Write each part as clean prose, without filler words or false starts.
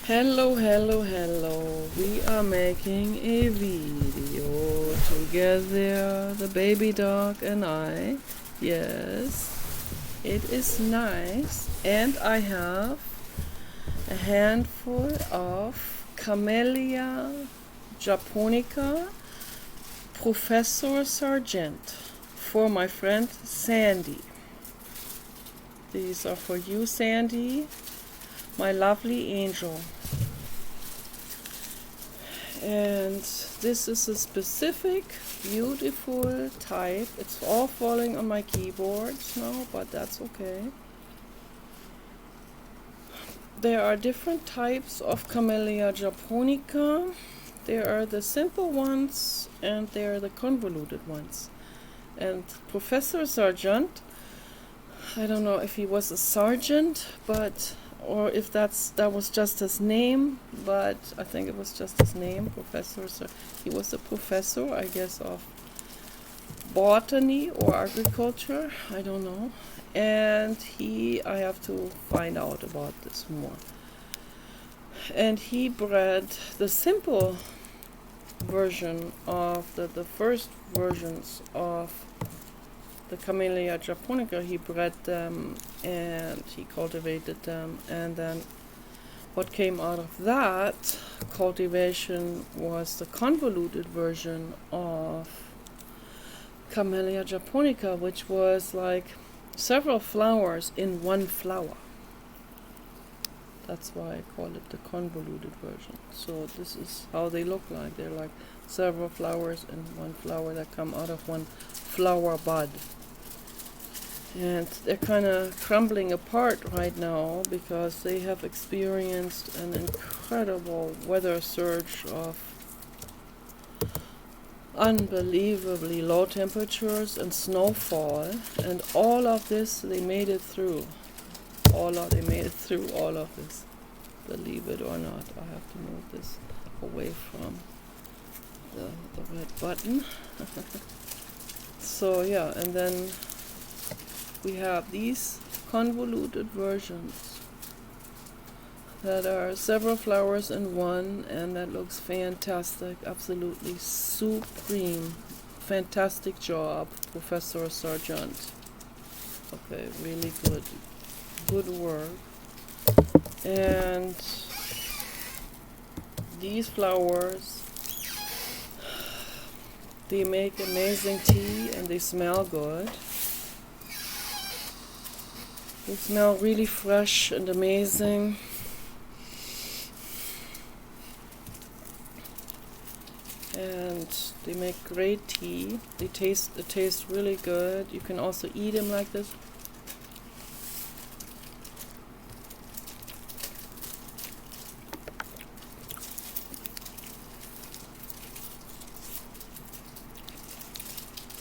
Hello. We are making a video together, the baby dog and I. Yes, it is nice. And I have a handful of Camellia Japonica Professor Sargeant for my friend Sandy. These are for you, Sandy, my lovely angel. And this is a specific, beautiful type. It's all falling on my keyboards now, but that's okay. There are different types of Camellia Japonica. There are the simple ones and there are the convoluted ones. And Professor Sargeant, I don't know if he was a sergeant, or if that was just his name, but I think it was just his name, Professor. So he was a professor, I guess, of botany or agriculture, I don't know. And I have to find out about this more. And he bred the simple version of the first versions of the Camellia Japonica. He bred them and he cultivated them, and then what came out of that cultivation was the convoluted version of Camellia Japonica, which was like several flowers in one flower. That's why I call it the convoluted version. So this is how they look like. They're like several flowers in one flower that come out of one flower bud. And they're kind of crumbling apart right now because they have experienced an incredible weather surge of unbelievably low temperatures and snowfall. And all of this, they made it through. They made it through all of this. Believe it or not, I have to move this away from the red button. So yeah, and then we have these convoluted versions that are several flowers in one, and that looks fantastic, absolutely supreme. Fantastic job, Professor Sargeant. Okay, really good work. And these flowers, they make amazing tea and they smell good. They smell really fresh and amazing. And they make great tea. It tastes really good. You can also eat them like this.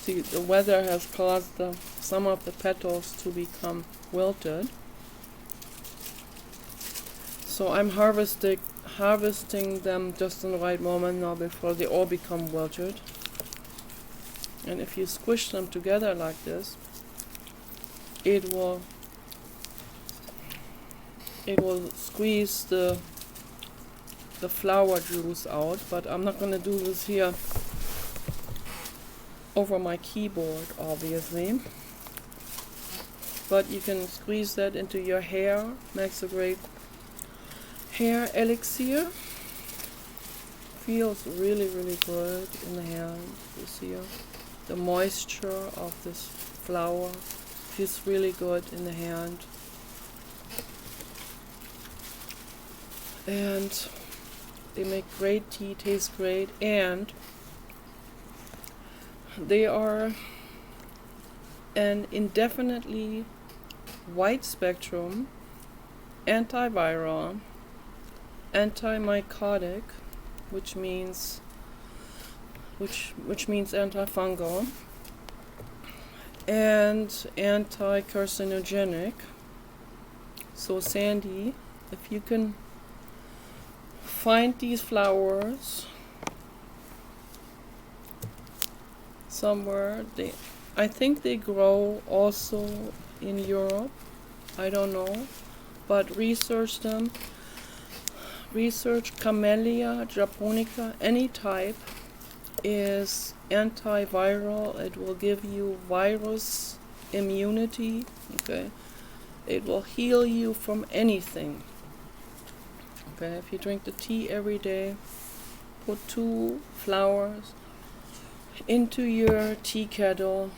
See, the weather has caused some of the petals to become wilted. So I'm harvesting them just in the right moment now before they all become wilted. And if you squish them together like this, it will squeeze the flower juice out, but I'm not going to do this here over my keyboard, obviously. But you can squeeze that into your hair. Makes a great hair elixir. Feels really good in the hand. You see the moisture of this flower feels really good in the hand. And they make great tea, taste great, and they are an indefinitely wide spectrum antiviral, antimycotic, which means antifungal, and anti-carcinogenic. So Sandy, if you can find these flowers somewhere, I think they grow also in Europe, I don't know, but research them, research, Camellia Japonica, any type, is antiviral. It will give you virus immunity. Okay, it will heal you from anything. Okay, if you drink the tea every day, put 2 flowers into your tea kettle,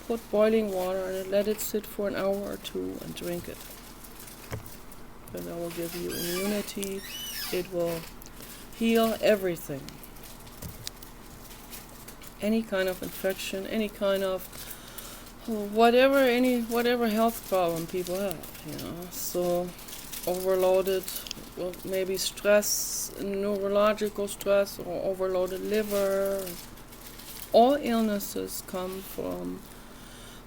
put boiling water in it, let it sit for an hour or 2 and drink it. And that will give you immunity. It will heal everything. Any kind of infection, any kind of whatever health problem people have, So overloaded, well, maybe stress, neurological stress, or overloaded liver. All illnesses come from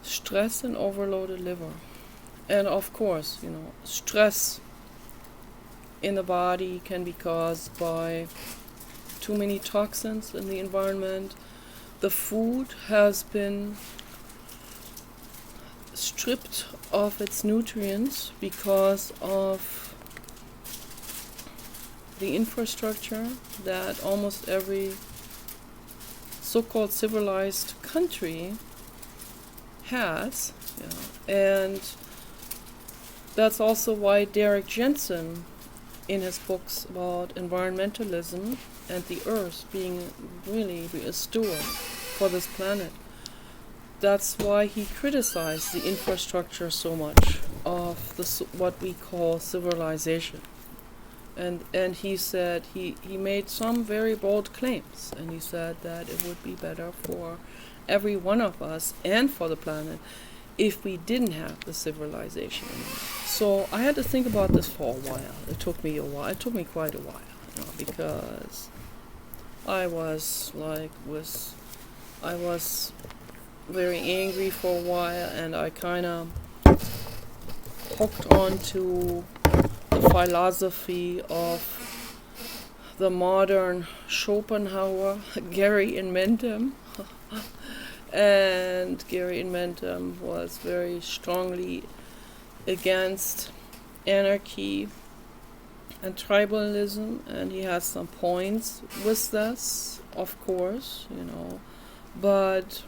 stress and overloaded liver. And of course, stress in the body can be caused by too many toxins in the environment. The food has been stripped of its nutrients because of the infrastructure that almost every so-called civilized country has. And that's also why Derek Jensen, in his books about environmentalism and the earth being really a steward for this planet, that's why he criticized the infrastructure so much of what we call civilization. And he said, he made some very bold claims, and he said that it would be better for every one of us and for the planet if we didn't have the civilization anymore. So I had to think about this for a while. It took me quite a while, because I was very angry for a while, and I kind of hooked on to the philosophy of the modern Schopenhauer, Gary and Bentham. And Gary and Bentham was very strongly against anarchy and tribalism, and he has some points with this, of course, but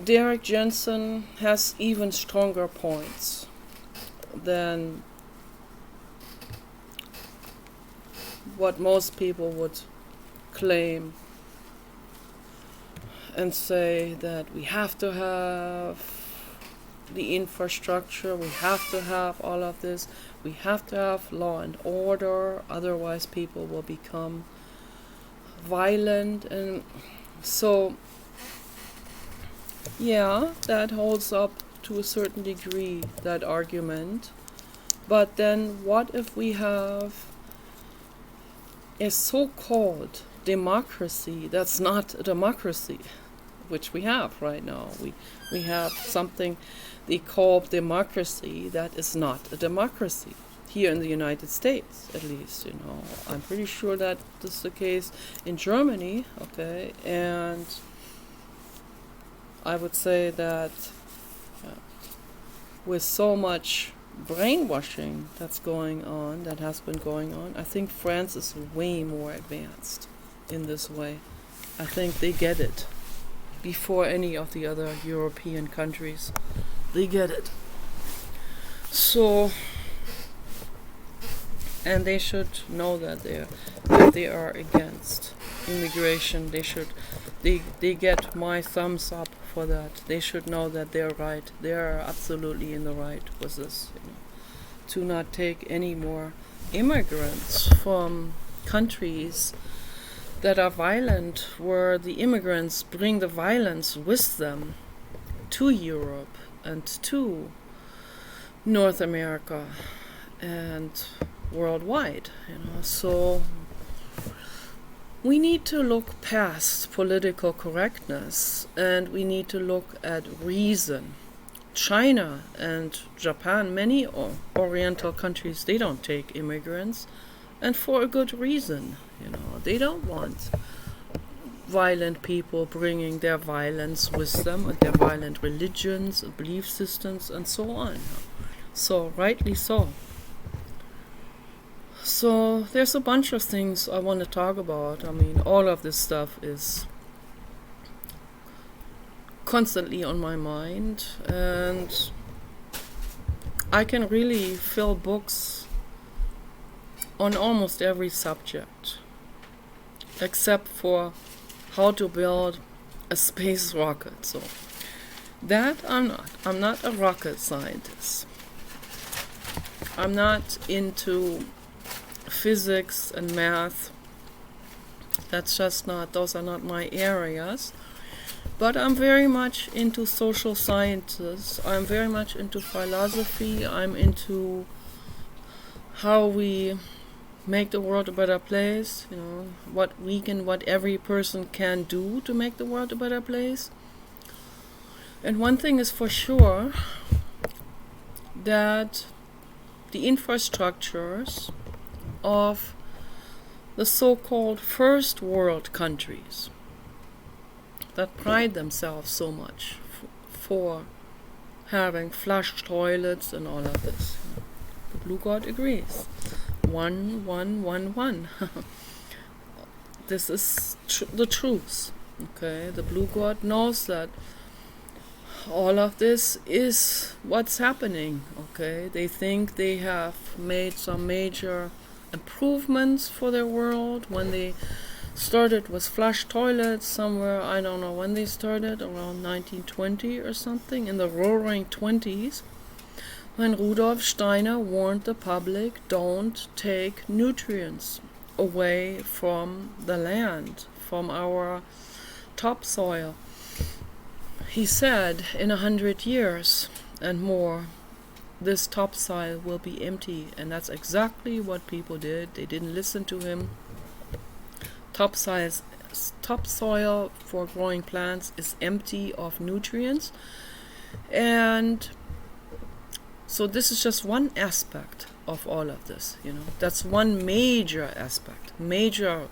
Derek Jensen has even stronger points than what most people would claim, and say that we have to have the infrastructure, we have to have all of this, we have to have law and order, otherwise people will become violent. And so, yeah, that holds up to a certain degree, that argument. But then what if we have a so-called democracy that's not a democracy, which we have right now? We have something they call democracy that is not a democracy. Here in the United States, at least, I'm pretty sure that this is the case in Germany, okay? And I would say that with so much brainwashing that has been going on, I think France is way more advanced in this way. I think they get it before any of the other European countries. They get it. So, and they should know that they are against immigration. They get my thumbs up for that. They should know that they're right. They are absolutely in the right with this. To not take any more immigrants from countries that are violent, where the immigrants bring the violence with them to Europe and to North America and worldwide, So we need to look past political correctness, and we need to look at reason. China and Japan, many Oriental countries, they don't take immigrants, and for a good reason. They don't want violent people bringing their violence with them, and their violent religions and belief systems and so on. So rightly so. So there's a bunch of things I want to talk about. I mean, all of this stuff is constantly on my mind, and I can really fill books on almost every subject, except for how to build a space rocket. So that I'm not. I'm not a rocket scientist. I'm not into physics and math. That's just not, those are not my areas. But I'm very much into social sciences. I'm very much into philosophy. I'm into how we make the world a better place, you know, what every person can do to make the world a better place. And one thing is for sure, that the infrastructures of the so-called first world countries that pride themselves so much for having flush toilets and all of this. The Blue God agrees. 1, 1, 1, 1. This is the truth. Okay, the Blue God knows that all of this is what's happening. Okay, they think they have made some major improvements for their world when they started with flush toilets somewhere, I don't know when they started, around 1920 or something, in the roaring 20s, when Rudolf Steiner warned the public, don't take nutrients away from the land, from our topsoil. He said, in 100 years and more, this topsoil will be empty, and that's exactly what people did. They didn't listen to him. Topsoil for growing plants is empty of nutrients, and so this is just one aspect of all of this, you know. That's one major aspect, major,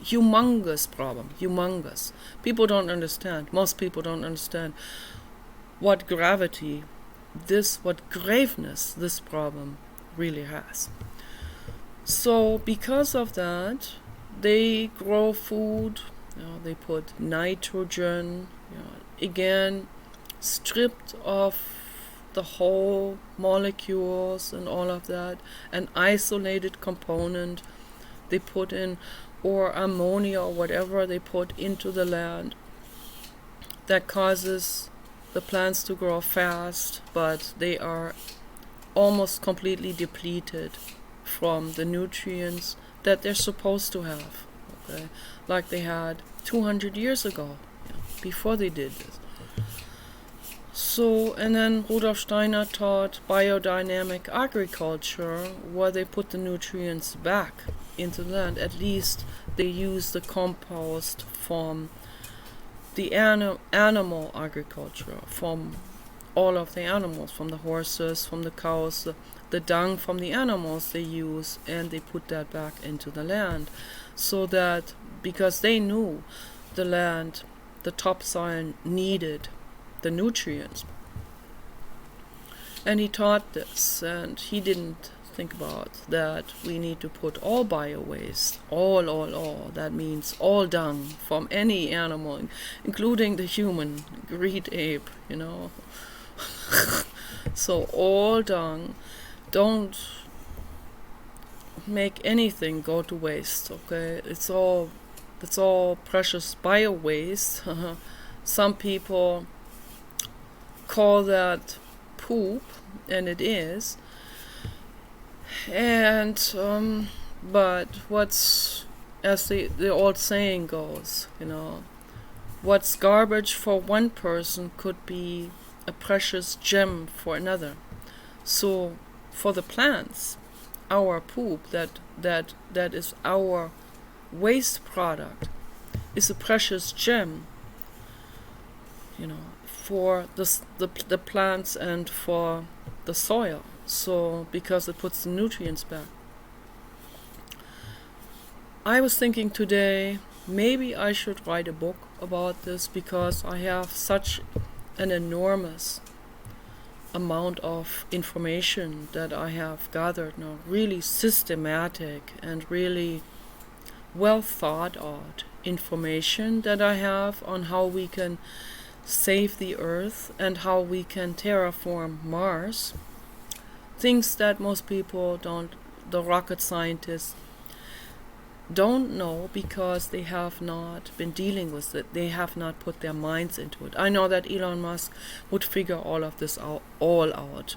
humongous problem, humongous. People don't understand, most people don't understand what gravity what graveness this problem really has. So because of that, they grow food, you know, they put nitrogen, you know, again, stripped of the whole molecules and all of that, an isolated component they put in, or ammonia or whatever they put into the land that causes the plants to grow fast, but they are almost completely depleted from the nutrients that they're supposed to have, okay? Like they had 200 years ago, you know, before they did this. So, and then Rudolf Steiner taught biodynamic agriculture, where they put the nutrients back into the land. At least they use the compost from the animal agriculture, from all of the animals, from the horses, from the cows, the dung from the animals they use, and they put that back into the land. So that, because they knew the land, the topsoil needed the nutrients. And he taught this, and he didn't think about that we need to put all bio-waste, all, that means all dung from any animal, including the human, great ape, you know. So all dung, don't make anything go to waste, okay? It's all precious bio-waste. Some people call that poop, and it is. And but what's, as the old saying goes, you know, what's garbage for one person could be a precious gem for another. So for the plants, our poop, that is our waste product, is a precious gem, you know, for the plants and for the soil. So because it puts the nutrients back. I was thinking today, maybe I should write a book about this, because I have such an enormous amount of information that I have gathered now, really systematic and really well thought out information that I have on how we can save the Earth and how we can terraform Mars. Things that most people don't, the rocket scientists, don't know because they have not been dealing with it. They have not put their minds into it. I know that Elon Musk would figure all of this all out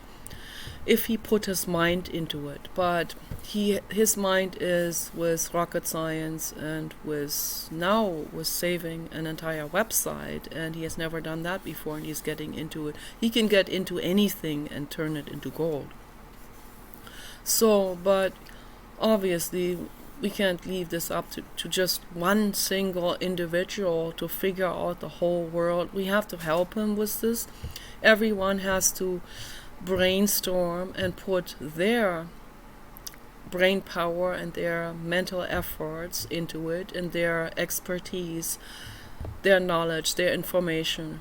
if he put his mind into it. But his mind is with rocket science and with saving an entire website, and he has never done that before, and he's getting into it. He can get into anything and turn it into gold. So, but obviously we can't leave this up to just one single individual to figure out the whole world. We have to help him with this. Everyone has to brainstorm and put their brain power and their mental efforts into it, and their expertise, their knowledge, their information,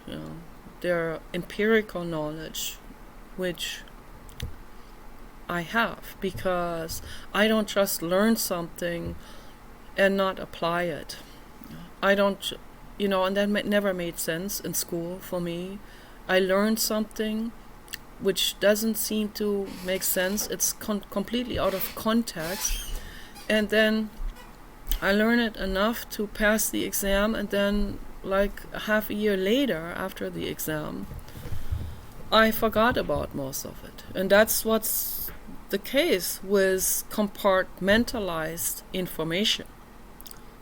their empirical knowledge, which I have, because I don't just learn something and not apply it. I don't, and that never made sense in school for me. I learned something which doesn't seem to make sense. It's completely out of context. And then I learn it enough to pass the exam, and then like half a year later, after the exam, I forgot about most of it. And that's what's the case with compartmentalized information.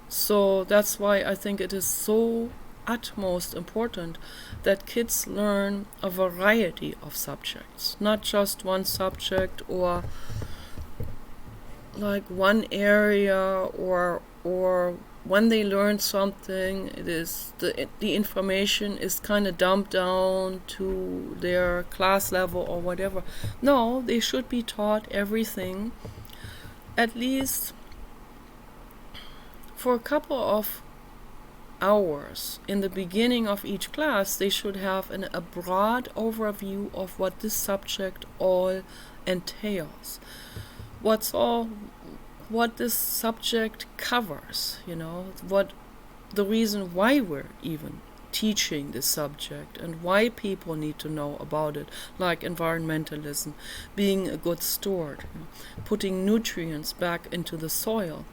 So that's why I think it is so utmost important that kids learn a variety of subjects, not just one subject or like one area, or when they learn something, it is the information is kind of dumped down to their class level or whatever. No, they should be taught everything, at least for a couple of hours in the beginning of each class. They should have a broad overview of what this subject all entails, what this subject covers, what the reason why we're even teaching this subject and why people need to know about it, like environmentalism, being a good steward, putting nutrients back into the soil.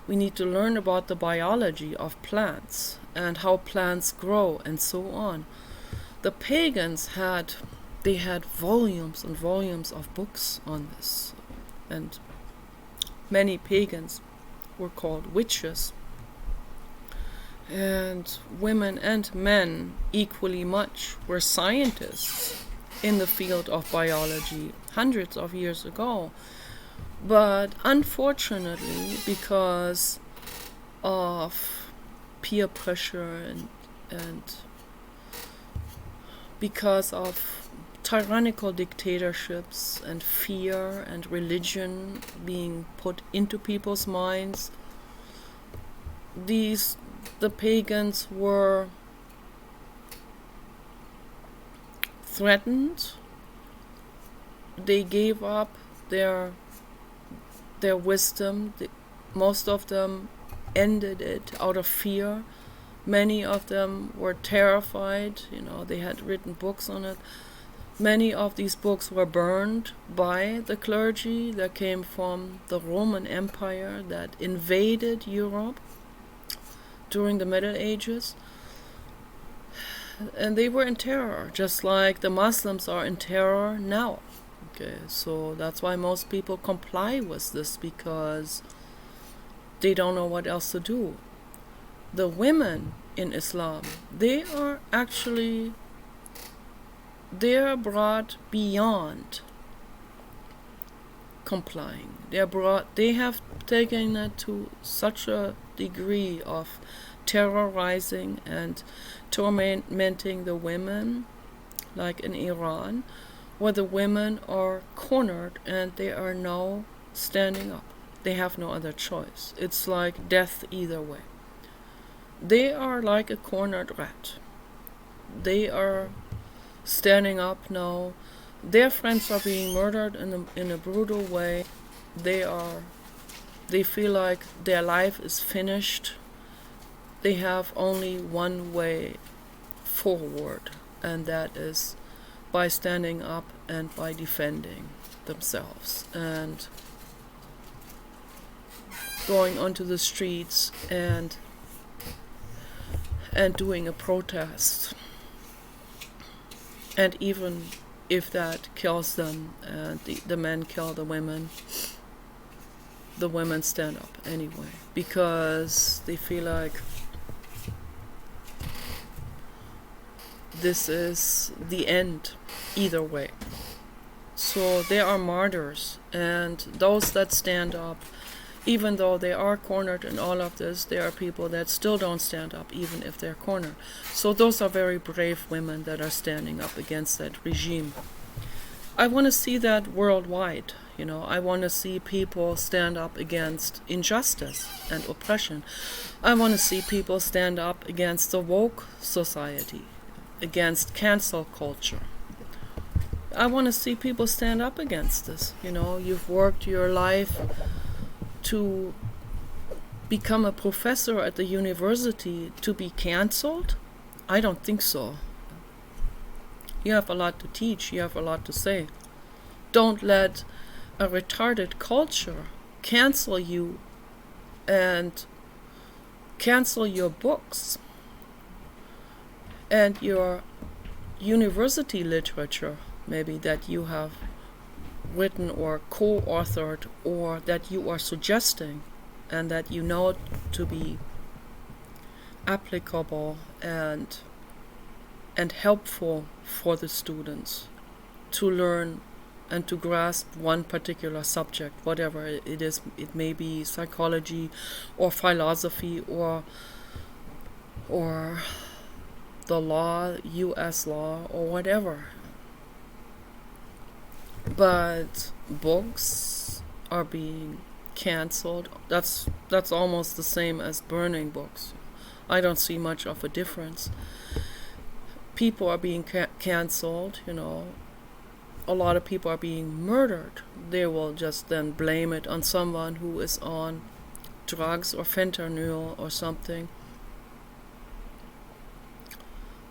We need to learn about the biology of plants and how plants grow and so on. The pagans had volumes and volumes of books on this, and many pagans were called witches. And women and men equally much were scientists in the field of biology hundreds of years ago. But unfortunately, because of peer pressure and because of tyrannical dictatorships and fear and religion being put into people's minds, the pagans were threatened. They gave up their wisdom. Most of them ended it out of fear. Many of them were terrified. They had written books on it. Many of these books were burned by the clergy that came from the Roman Empire that invaded Europe during the Middle Ages. And they were in terror, just like the Muslims are in terror now. Okay, so that's why most people comply with this, because they don't know what else to do. The women in Islam, they are brought beyond complying. They have taken it to such a degree of terrorizing and tormenting the women, like in Iran, where the women are cornered and they are now standing up. They have no other choice. It's like death either way. They are like a cornered rat. They are standing up now. Their friends are being murdered in a brutal way. They feel like their life is finished. They have only one way forward, and that is by standing up and by defending themselves and going onto the streets and doing a protest. And even if that kills them and the men kill the women stand up anyway, because they feel like this is the end either way. So they are martyrs, and those that stand up, even though they are cornered in all of this, there are people that still don't stand up even if they're cornered. So those are very brave women that are standing up against that regime. I want to see that worldwide. I want to see people stand up against injustice and oppression. I want to see people stand up against the woke society, against cancel culture. I want to see people stand up against this. You've worked your life to become a professor at the university to be cancelled? I don't think so. You have a lot to teach, you have a lot to say. Don't let a retarded culture cancel you and cancel your books and your university literature, maybe, that you have written or co-authored, or that you are suggesting and that you know to be applicable and helpful for the students to learn and to grasp one particular subject, whatever it is. It may be psychology or philosophy or the law, US law, or whatever. But books are being cancelled. That's almost the same as burning books. I don't see much of a difference. People are being cancelled, A lot of people are being murdered. They will just then blame it on someone who is on drugs or fentanyl or something.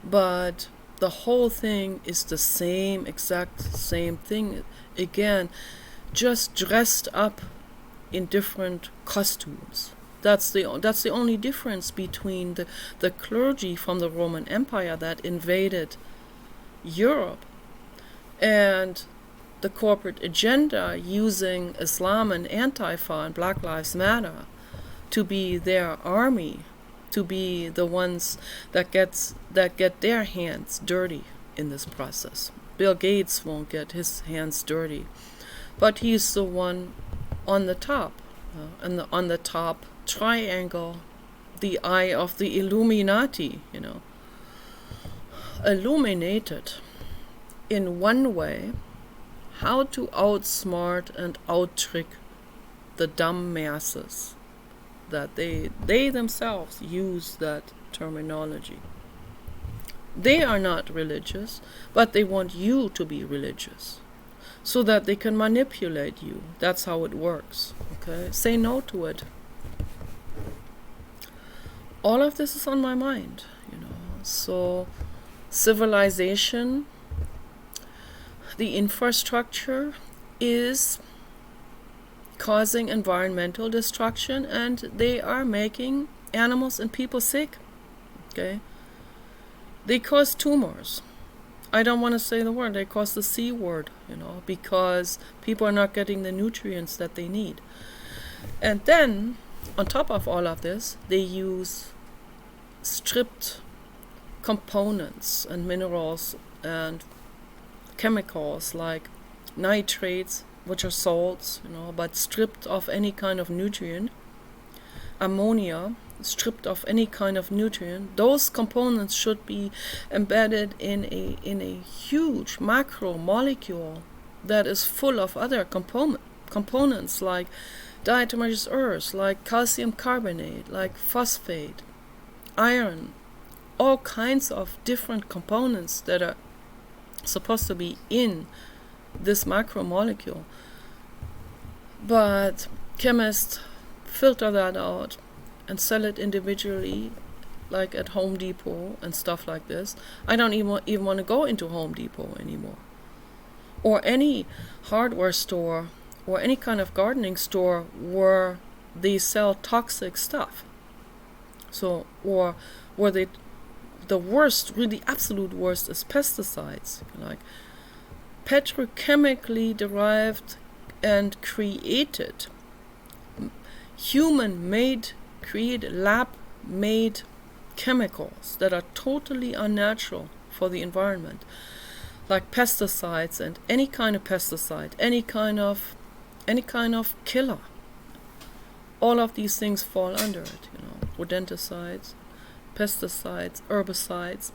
But the whole thing is the exact same thing. Again, just dressed up in different costumes. That's the only difference between the clergy from the Roman Empire that invaded Europe and the corporate agenda using Islam and Antifa and Black Lives Matter to be their army, to be the ones that get their hands dirty in this process. Bill Gates won't get his hands dirty, but he's the one on the top, and on the top triangle, the eye of the Illuminati, illuminated in one way how to outsmart and out-trick the dumb masses, that they themselves use that terminology. They are not religious, but they want you to be religious so that they can manipulate you. That's how it works. Okay? Say no to it. All of this is on my mind, So civilization, the infrastructure is causing environmental destruction, and they are making animals and people sick. Okay? They cause tumors. I don't want to say the word. They cause the C word, because people are not getting the nutrients that they need. And then, on top of all of this, they use stripped components and minerals and chemicals like nitrates, which are salts, but stripped of any kind of nutrient. Ammonia, stripped of any kind of nutrient. Those components should be embedded in a huge macromolecule that is full of other components like diatomaceous earths, like calcium carbonate, like phosphate, iron, all kinds of different components that are supposed to be in this macromolecule. But chemists filter that out and sell it individually, like at Home Depot and stuff like this. I don't even want to go into Home Depot anymore, or any hardware store, or any kind of gardening store where they sell toxic stuff. So, or where the worst, really absolute worst, is pesticides, like petrochemically derived and created, human-made, created, lab-made chemicals that are totally unnatural for the environment, like pesticides and any kind of pesticide, any kind of killer. All of these things fall under it, rodenticides, pesticides, herbicides.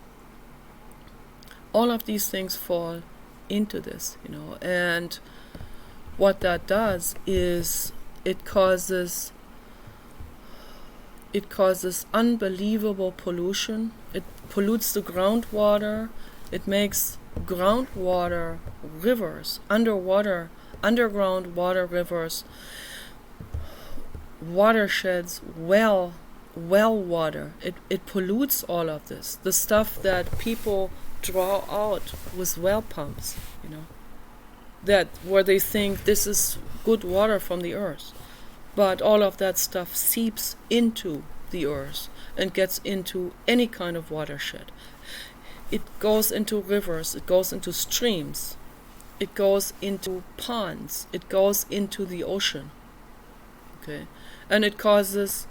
All of these things fall into this, and what that does is it causes unbelievable pollution. It pollutes the groundwater. It makes groundwater rivers, underground water rivers, watersheds, well water. It pollutes all of this. The stuff that people draw out with well pumps, that where they think this is good water from the earth. But all of that stuff seeps into the earth and gets into any kind of watershed. It goes into rivers, it goes into streams, it goes into ponds, it goes into the ocean. Okay? And it causes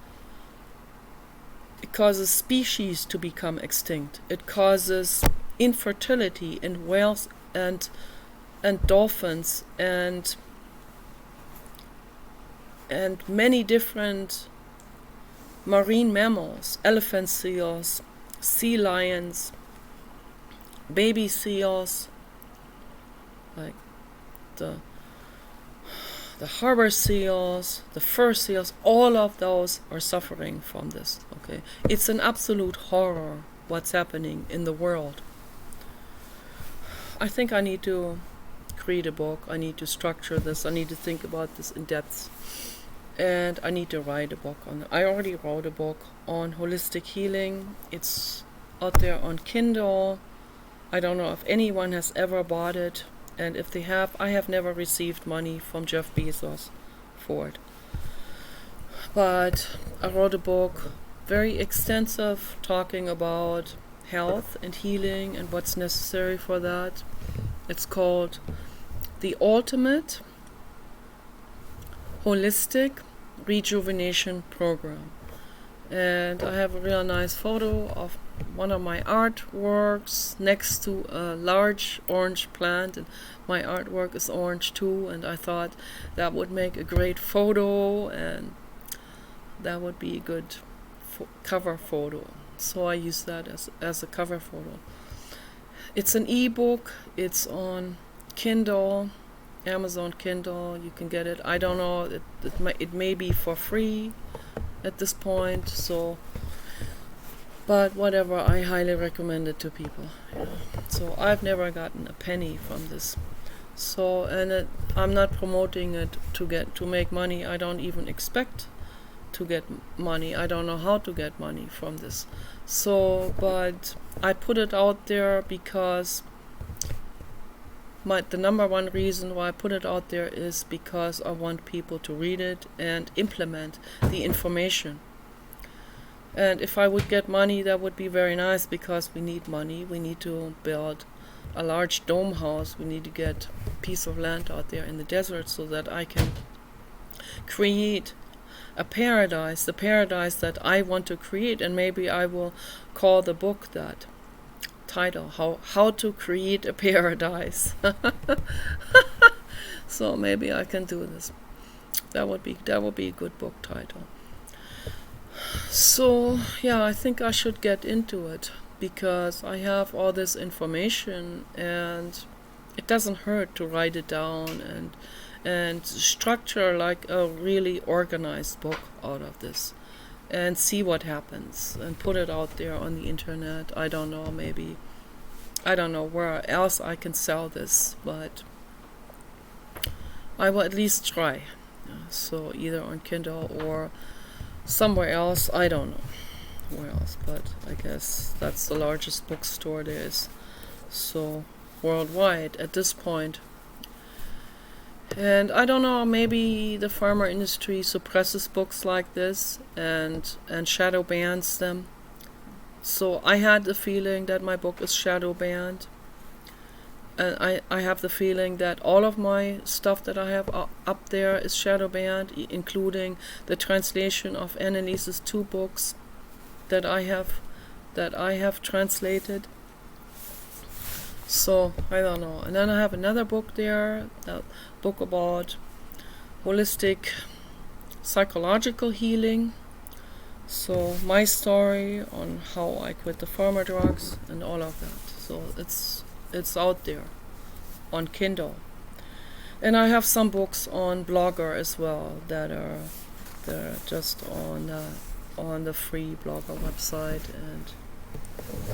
species to become extinct. It causes infertility in whales and dolphins and many different marine mammals, elephant seals, sea lions, baby seals, like the harbor seals, the fur seals. All of those are suffering from this. Okay, it's an absolute horror what's happening in the world. I think I need to create a book. I need to structure this. I need to think about this in depth. And I need to write a book on it. I already wrote a book on holistic healing. It's out there on Kindle. I don't know if anyone has ever bought it. And if they have, I have never received money from Jeff Bezos for it. But I wrote a book, very extensive, talking about health and healing and what's necessary for that. It's called The Ultimate Holistic Rejuvenation Program. And I have a real nice photo of one of my artworks next to a large orange plant, and my artwork is orange too, and I thought that would make a great photo and that would be a good cover photo. So I use that as a cover photo. It's an ebook. It's on Kindle, Amazon Kindle. You can get it. I don't know. It may be for free at this point. So, but whatever. I highly recommend it to people. So I've never gotten a penny from this. So, and I'm not promoting it to make money. I don't even expect to get money. I don't know how to get money from this. So, but I put it out there because the number one reason why I put it out there is because I want people to read it and implement the information. And if I would get money, that would be very nice, because we need money. We need to build a large dome house. We need to get a piece of land out there in the desert so that I can create a paradise, the paradise that I want to create. And maybe I will call the book that title, how to create a paradise. So maybe I can do this. That would be a good book title. So yeah, I think I should get into it, because I have all this information and it doesn't hurt to write it down and structure like a really organized book out of this and see what happens and put it out there on the internet. I don't know where else I can sell this, but I will at least try. So either on Kindle or somewhere else, I don't know where else, but I guess that's the largest bookstore there is, so worldwide at this point. And I don't know, maybe the pharma industry suppresses books like this and shadow bans them. So I had the feeling that my book is shadow banned. And I have the feeling that all of my stuff that I have up there is shadow banned, including the translation of Annelise's 2 books that I have translated. So I don't know. And then I have another book there, that book about holistic psychological healing. So my story on how I quit the pharma drugs and all of that. So it's out there on Kindle. And I have some books on Blogger as well that are just on the free Blogger website,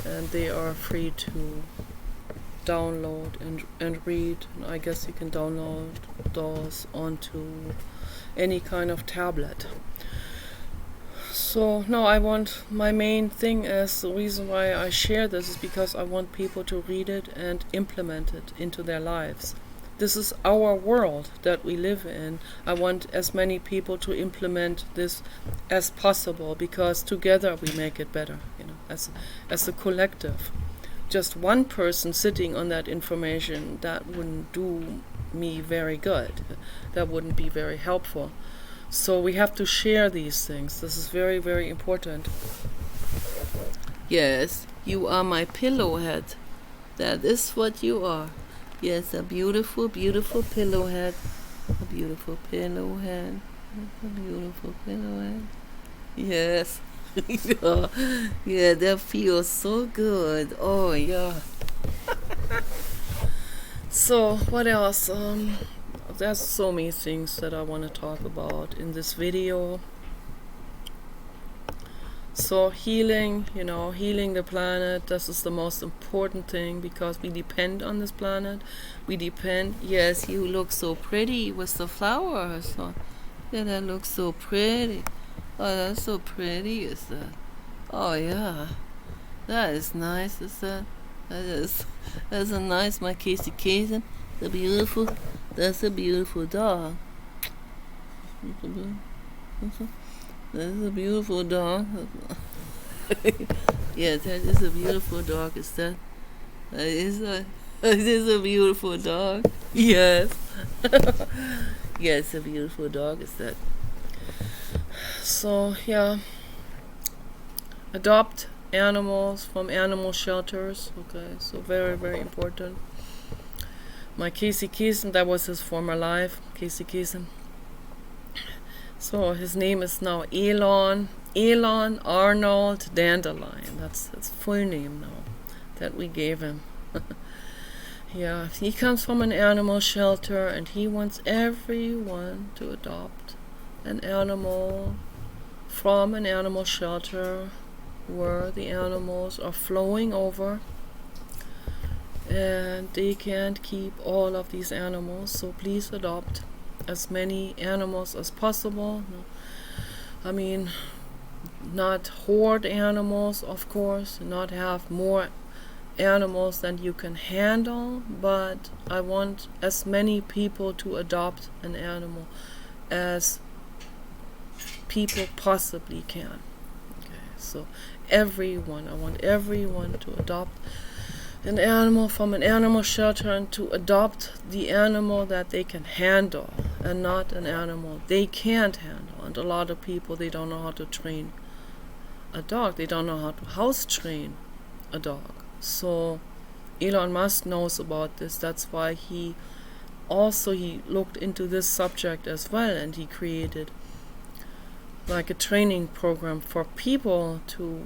and they are free to download and read. And I guess you can download those onto any kind of tablet. So no, my main thing is, the reason why I share this is because I want people to read it and implement it into their lives. This is our world that we live in. I want as many people to implement this as possible, because together we make it better, as a collective. Just one person sitting on that information, that wouldn't do me very good. That wouldn't be very helpful. So we have to share these things. This is very, very important. Yes, you are my pillowhead. That is what you are. Yes, a beautiful, beautiful pillowhead. A beautiful pillowhead. A beautiful pillowhead. Yes. Yeah, that feels so good. Oh, yeah. So, what else? There's so many things that I want to talk about in this video. So healing, healing the planet, this is the most important thing, because we depend on this planet. Yes, you look so pretty with the flowers. Oh, yeah, that looks so pretty. Oh, that's so pretty, is that? Oh, yeah. That is nice, is that? That's a nice, my Casey. That's a beautiful dog. That's a beautiful dog. Yes, that is a beautiful dog. That is a beautiful dog. Yes. Yes, a beautiful dog is that. So, yeah. Adopt animals from animal shelters. Okay, so very, very important. My Casey Kasem, that was his former life, Casey Kasem. So his name is now Elon Arnold Dandelion. That's his full name now that we gave him. Yeah, he comes from an animal shelter, and he wants everyone to adopt an animal from an animal shelter where the animals are flowing over, and they can't keep all of these animals, so please adopt as many animals as possible. I mean, not hoard animals, of course, not have more animals than you can handle, but I want as many people to adopt an animal as people possibly can. Okay, so I want everyone to adopt an animal from an animal shelter, and to adopt the animal that they can handle, and not an animal they can't handle. And a lot of people, they don't know how to train a dog. They don't know how to house train a dog. So Elon Musk knows about this. That's why he looked into this subject as well, and he created like a training program for people to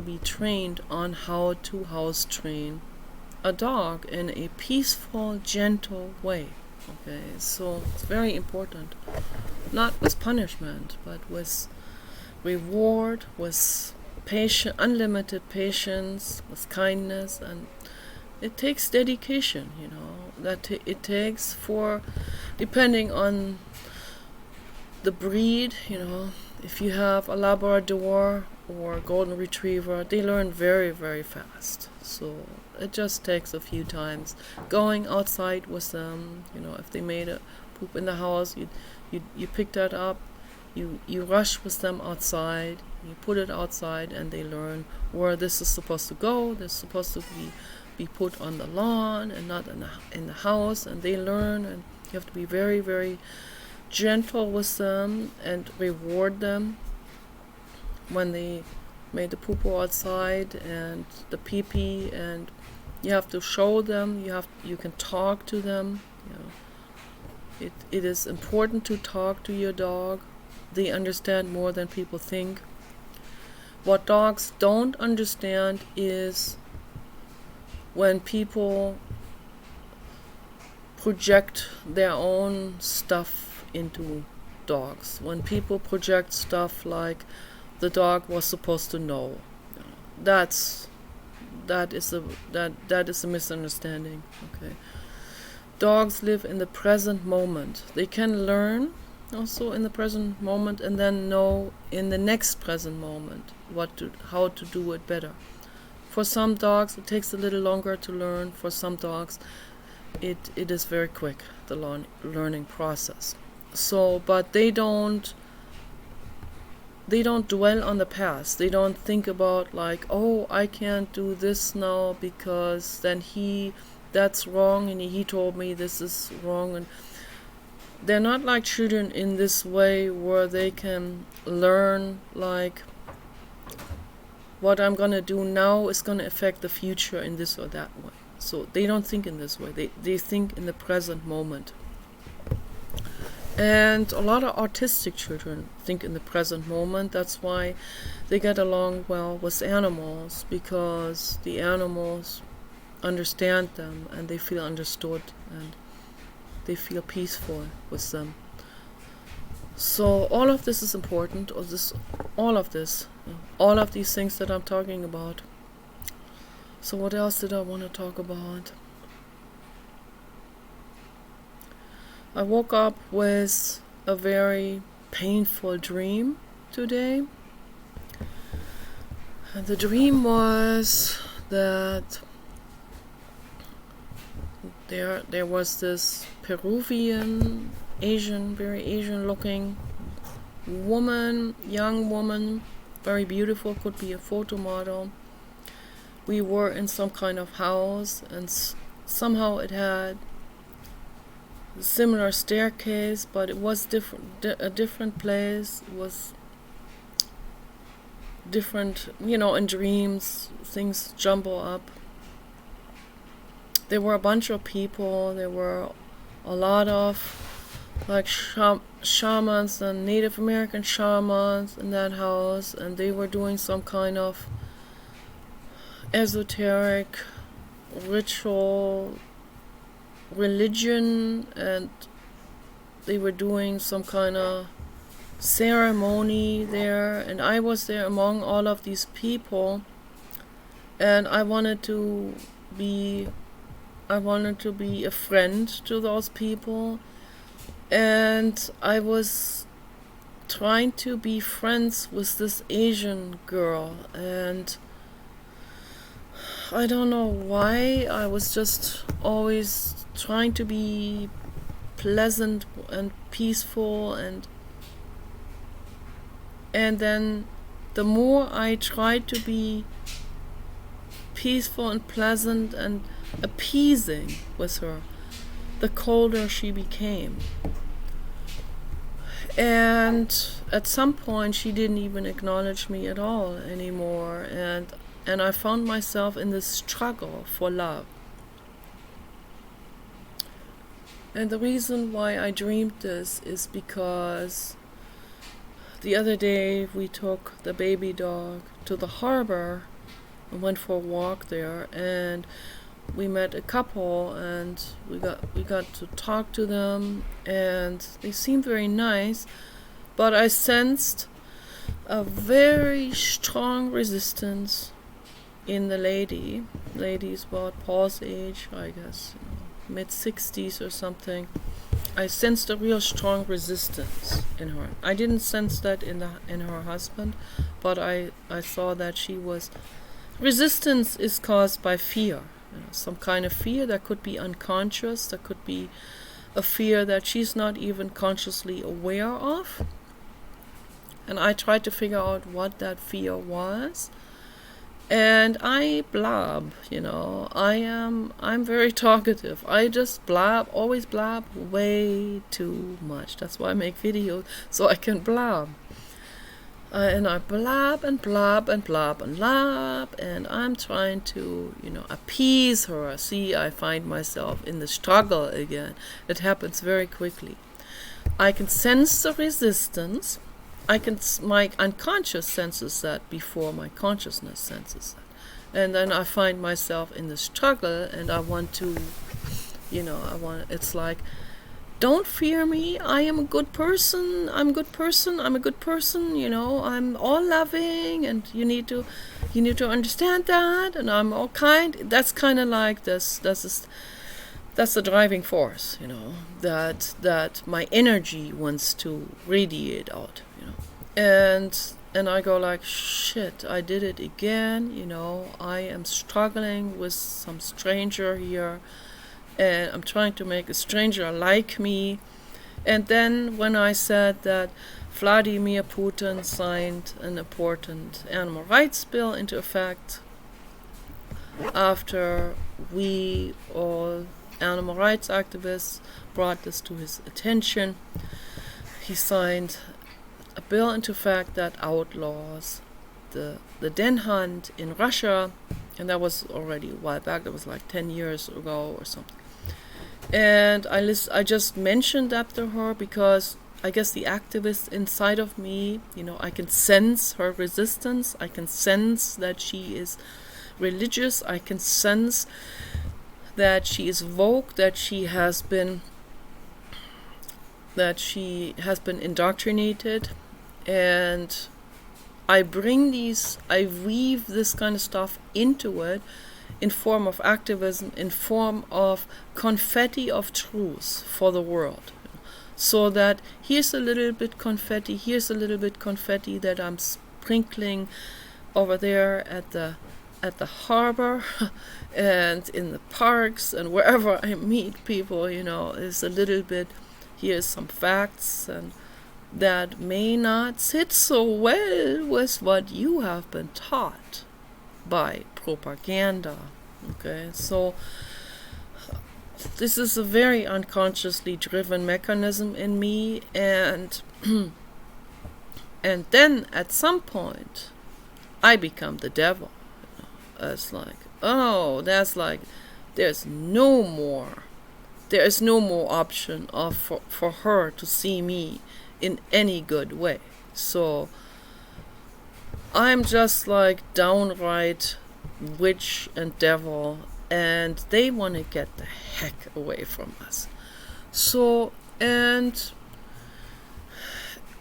be trained on how to house train a dog in a peaceful, gentle way. Okay, so it's very important. Not with punishment, but with reward, with unlimited patience, with kindness, it takes dedication, you know, that it takes for, depending on the breed, you know, if you have a Labrador or a Golden Retriever, they learn very, very fast. So it just takes a few times. Going outside with them, you know, if they made a poop in the house, you pick that up, you rush with them outside, you put it outside, and they learn where this is supposed to go. This is supposed to be put on the lawn and not in the house, and they learn, and you have to be very, very gentle with them and reward them when they made the poo-poo outside and the pee-pee, and you have to show them, you can talk to them, you know. It is important to talk to your dog. They understand more than people think. What dogs don't understand is when people project their own stuff into dogs. When people project stuff like the dog was supposed to know. That is a misunderstanding. Okay. Dogs live in the present moment. They can learn also in the present moment and then know in the next present moment how to do it better. For some dogs it takes a little longer to learn. For some dogs it is very quick, the learning process. So, but they don't dwell on the past. They don't think about like, oh, I can't do this now because then that's wrong and he told me this is wrong. And they're not like children in this way where they can learn like, what I'm gonna do now is gonna affect the future in this or that way. So they don't think in this way. They think in the present moment. And a lot of autistic children think in the present moment. That's why they get along well with animals, because the animals understand them and they feel understood and they feel peaceful with them. So all of this is important, all of these things that I'm talking about. So what else did I want to talk about? I woke up with a very painful dream today. And the dream was that there was this Peruvian, very Asian looking woman, young woman, very beautiful, could be a photo model. We were in some kind of house, and somehow it had a similar staircase, but it was a different place. It was different, in dreams things jumble up. There were a bunch of people. There were a lot of like shamans and Native American shamans in that house, and they were doing some kind of esoteric ritual religion, and they were doing some kind of ceremony there, and I was there among all of these people, and I wanted to be a friend to those people, and I was trying to be friends with this Asian girl, and I don't know why. I was just always trying to be pleasant and peaceful, and then the more I tried to be peaceful and pleasant and appeasing with her, the colder she became. And at some point she didn't even acknowledge me at all anymore, and I found myself in this struggle for love. And the reason why I dreamed this is because the other day we took the baby dog to the harbor and went for a walk there, and we met a couple, and we got to talk to them, and they seemed very nice, but I sensed a very strong resistance in the lady's about Paul's age, I guess, mid-60s or something. I sensed a real strong resistance in her. I didn't sense that in her husband, but I saw that she was. Resistance is caused by fear, some kind of fear that could be unconscious, that could be a fear that she's not even consciously aware of. And I tried to figure out what that fear was. And I blab, I'm very talkative. I just blab, always blab way too much. That's why I make videos, so I can blab. And I blab and blab and blab and blab, and I'm trying to, appease her. See, I find myself in the struggle again. It happens very quickly. I can sense the resistance. My unconscious senses that before my consciousness senses that. And then I find myself in the struggle, and I want to, it's like, don't fear me, I am a good person, I'm a good person, I'm all loving, and you need to understand that, and I'm all kind. That's kind of like this, that's the driving force, that my energy wants to radiate out, and I go like, shit, I did it again, I am struggling with some stranger here, and I'm trying to make a stranger like me. And then when I said that Vladimir Putin signed an important animal rights bill into effect, after we all animal rights activists brought this to his attention, he signed a bill into effect that outlaws the den hunt in Russia, and that was already a while back. That was like 10 years ago or something. And I just mentioned that to her because I guess the activist inside of me, I can sense her resistance. I can sense that she is religious. I can sense that she is woke, that she has been indoctrinated. And I weave this kind of stuff into it in form of activism, in form of confetti of truth for the world. So that here's a little bit confetti, that I'm sprinkling over there at the harbor and in the parks and wherever I meet people, is a little bit, here's some facts and that may not sit so well with what you have been taught by propaganda. Okay, so this is a very unconsciously driven mechanism in me, and and then at some point I become the devil. It's like, there's no more option for her to see me in any good way. So I'm just like downright witch and devil, and they want to get the heck away from us. So, and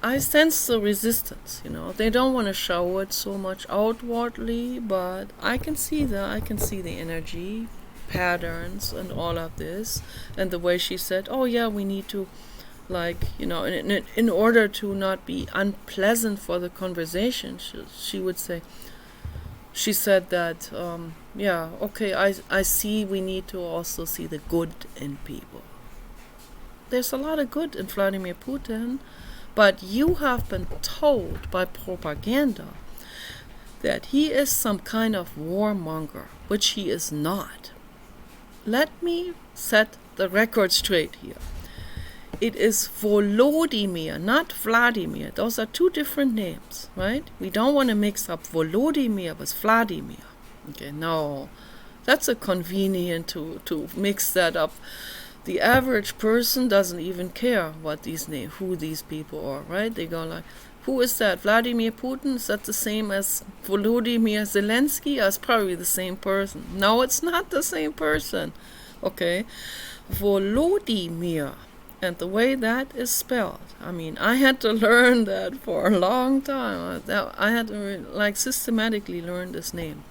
I sense the resistance, they don't want to show it so much outwardly, but I can see the energy patterns and all of this, and the way she said, oh yeah, we need to, in order to not be unpleasant for the conversation, she would say, she said that, I see we need to also see the good in people. There's a lot of good in Vladimir Putin, but you have been told by propaganda that he is some kind of warmonger, which he is not. Let me set the record straight here. It is Volodymyr, not Vladimir. Those are two different names, right? We don't want to mix up Volodymyr with Vladimir. Okay, no, that's a convenient to mix that up. The average person doesn't even care who these people are, right? They go like, who is that? Vladimir Putin? Is that the same as Volodymyr Zelensky? It's probably the same person. No, it's not the same person. Okay, Volodymyr. And the way that is spelled, I had to learn that for a long time. I had to systematically learn this name.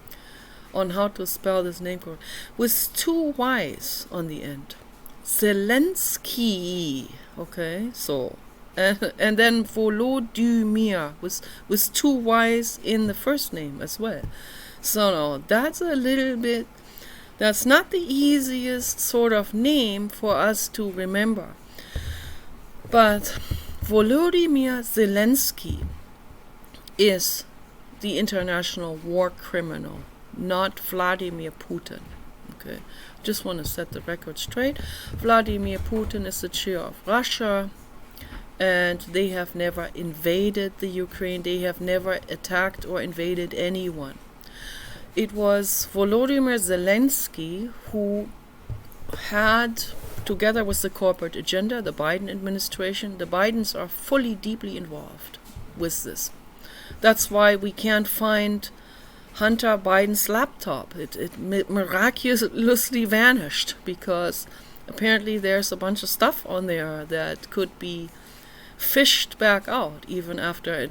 on how to spell this name correctly, with 2 Y's on the end. Zelensky, okay, so, and then Volodymyr with 2 Y's in the first name as well. So no, that's a little bit, that's not the easiest sort of name for us to remember. But Volodymyr Zelensky is the international war criminal, not Vladimir Putin. Okay, just want to set the record straight. Vladimir Putin is the chair of Russia, and they have never invaded the Ukraine. They have never attacked or invaded anyone. It was Volodymyr Zelensky who had, together with the corporate agenda, the Biden administration, the Bidens are fully, deeply involved with this. That's why we can't find Hunter Biden's laptop. It miraculously vanished, because apparently there's a bunch of stuff on there that could be fished back out even after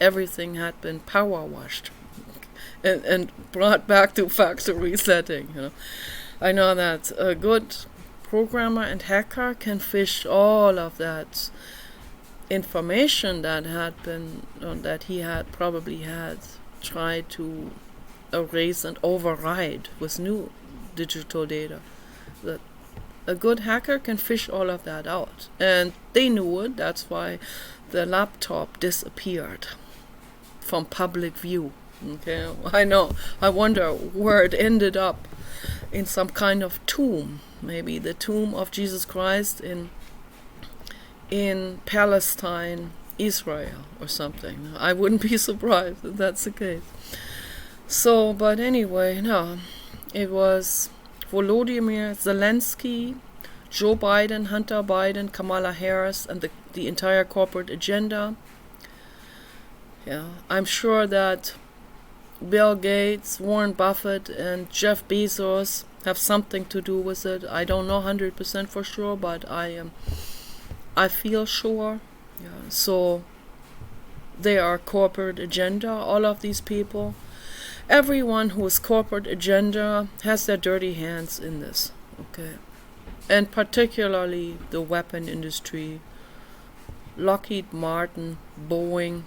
everything had been power washed and brought back to factory setting. I know that a good programmer and hacker can fish all of that information that he had probably tried to erase and override with new digital data. That a good hacker can fish all of that out, and they knew it. That's why the laptop disappeared from public view. Okay, I know. I wonder where it ended up, in some kind of tomb, maybe the tomb of Jesus Christ in Palestine, Israel, or something. I wouldn't be surprised if that's the case. So, but anyway, no, it was Volodymyr Zelensky, Joe Biden, Hunter Biden, Kamala Harris, and the entire corporate agenda. Yeah, I'm sure that Bill Gates, Warren Buffett, and Jeff Bezos have something to do with it. I don't know 100% for sure, but I feel sure. Yeah, so they are corporate agenda, all of these people. Everyone who is corporate agenda has their dirty hands in this, okay? And particularly the weapon industry, Lockheed Martin, Boeing,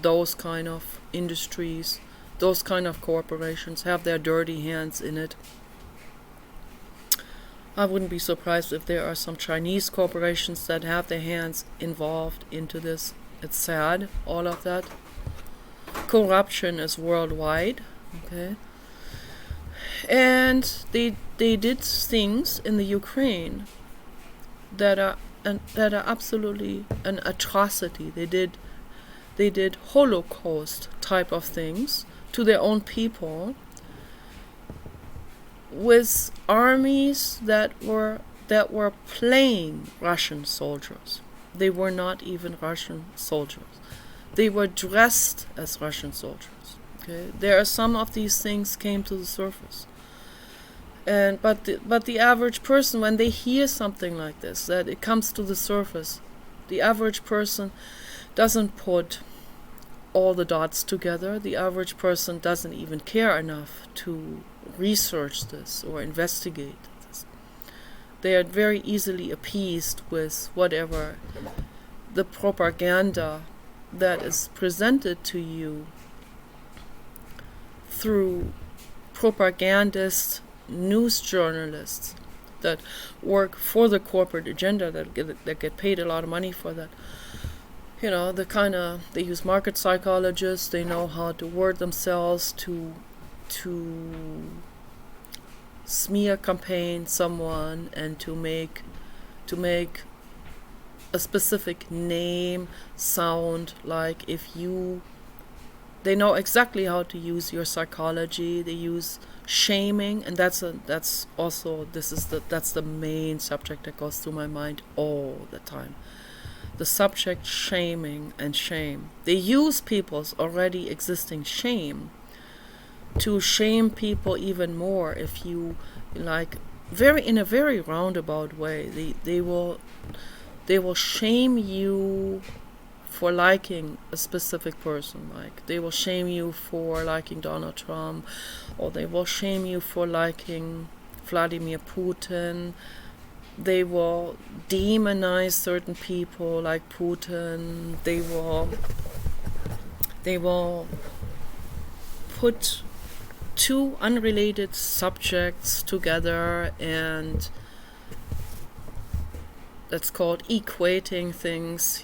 those kind of industries, those kind of corporations have their dirty hands in it. I wouldn't be surprised if there are some Chinese corporations that have their hands involved into this. It's sad, all of that. Corruption is worldwide, okay? And they did things in the Ukraine that are absolutely an atrocity. They did Holocaust type of things to their own people, with armies that were playing Russian soldiers. They were not even Russian soldiers. They were dressed as Russian soldiers. Okay, there are some of these things came to the surface, but the average person, when they hear something like this, that it comes to the surface, the average person doesn't put all the dots together. The average person doesn't even care enough to research this or investigate this. They are very easily appeased with whatever the propaganda that is presented to you through propagandists, news journalists that work for the corporate agenda, that get paid a lot of money for that. You know, they use market psychologists. They know how to word themselves to smear campaign someone and to make a specific name sound like they know exactly how to use your psychology. They use shaming, and that's the main subject that goes through my mind all the time. The subject shaming and shame. They use people's already existing shame to shame people even more. If you like, in a very roundabout way, they will shame you for liking a specific person. Like they will shame you for liking Donald Trump, or they will shame you for liking Vladimir Putin. They will demonize certain people like Putin. They will put two unrelated subjects together, and that's called equating things.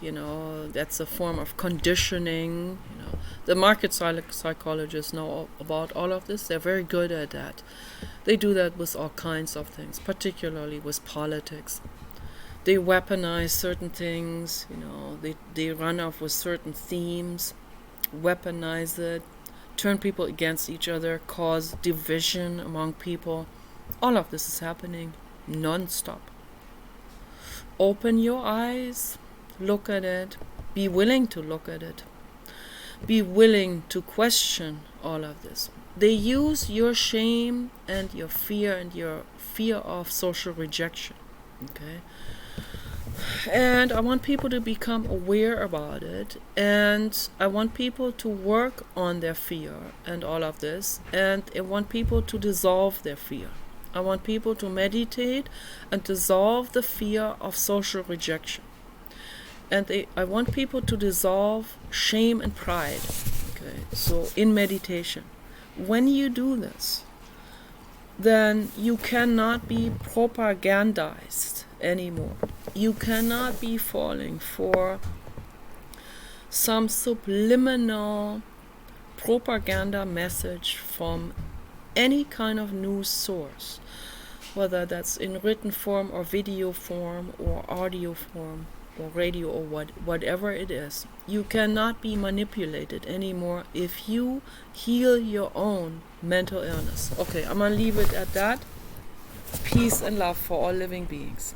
That's a form of conditioning. The market psychologists know about all of this. They're very good at that. They do that with all kinds of things, particularly with politics. They weaponize certain things, they run off with certain themes, weaponize it, turn people against each other, cause division among people. All of this is happening non-stop. Open your eyes, look at it, be willing to look at it. Be willing to question all of this. They use your shame and your fear of social rejection. Okay? And I want people to become aware about it, and I want people to work on their fear and all of this, and I want people to dissolve their fear. I want people to meditate and dissolve the fear of social rejection. And I want people to dissolve shame and pride. Okay, so in meditation, when you do this, then you cannot be propagandized anymore. You cannot be falling for some subliminal propaganda message from any kind of news source, whether that's in written form or video form or audio form or radio or whatever it is. You cannot be manipulated anymore if you heal your own mental illness. Okay, I'm gonna leave it at that. Peace and love for all living beings.